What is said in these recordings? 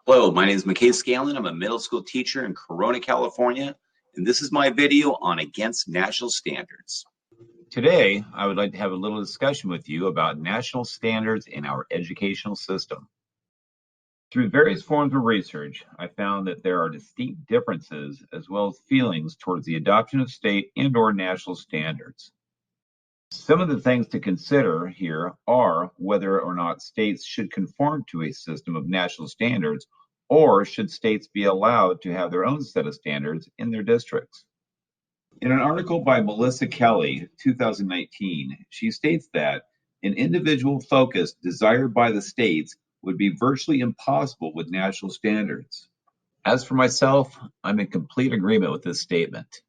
Hello, my name is McKay Scanlon. I'm a middle school teacher in Corona, California, and this is my video on Against National Standards. Today, I would like to have a little discussion with you about national standards in our educational system. Through various forms of research, I found that there are distinct differences as well as feelings towards the adoption of state and/or national standards. Some of the things to consider here are whether or not states should conform to a system of national standards, or should states be allowed to have their own set of standards in their districts. In an article by Melissa Kelly, 2019, she states that an individual focus desired by the states would be virtually impossible with national standards. As for myself, I'm in complete agreement with this statement.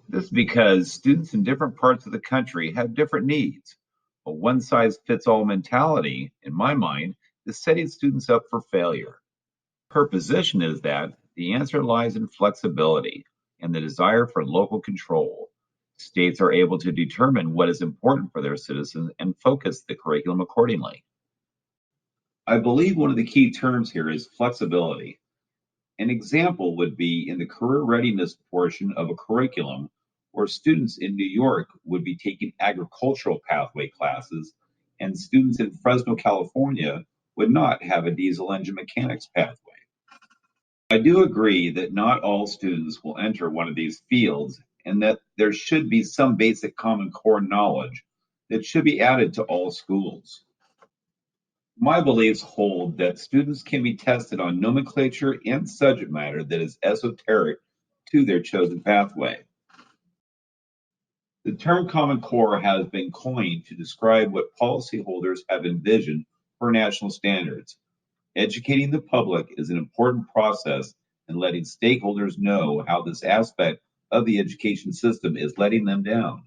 This is because students in different parts of the country have different needs. A one-size-fits-all mentality, in my mind, is setting students up for failure. Her position is that the answer lies in flexibility and the desire for local control. States are able to determine what is important for their citizens and focus the curriculum accordingly. I believe one of the key terms here is flexibility. An example would be in the career readiness portion of a curriculum, where students in New York would be taking agricultural pathway classes, and students in Fresno, California would not have a diesel engine mechanics pathway. I do agree that not all students will enter one of these fields, and that there should be some basic Common Core knowledge that should be added to all schools. My beliefs hold that students can be tested on nomenclature and subject matter that is esoteric to their chosen pathway. The term Common Core has been coined to describe what policyholders have envisioned for national standards. Educating the public is an important process, and letting stakeholders know how this aspect of the education system is letting them down.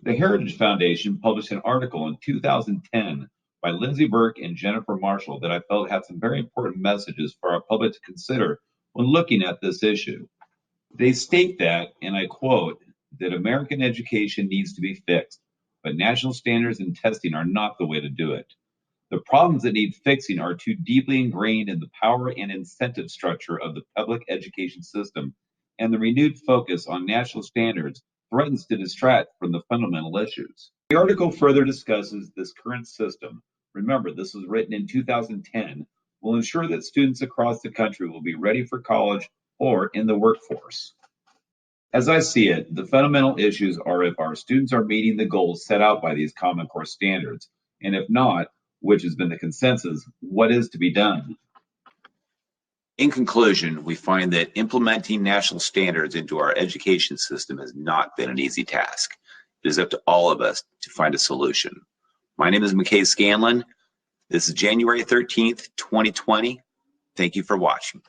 The Heritage Foundation published an article in 2010 by Lindsay Burke and Jennifer Marshall that I felt had some very important messages for our public to consider when looking at this issue. They state that, and I quote, that American education needs to be fixed, but national standards and testing are not the way to do it. The problems that need fixing are too deeply ingrained in the power and incentive structure of the public education system, and the renewed focus on national standards threatens to distract from the fundamental issues. The article further discusses this current system. Remember, this was written in 2010, will ensure that students across the country will be ready for college or in the workforce. As I see it, the fundamental issues are if our students are meeting the goals set out by these Common Core standards, and if not, which has been the consensus, what is to be done? In conclusion, we find that implementing national standards into our education system has not been an easy task. It is up to all of us to find a solution. My name is McKay Scanlon. This is January 13th, 2020. Thank you for watching.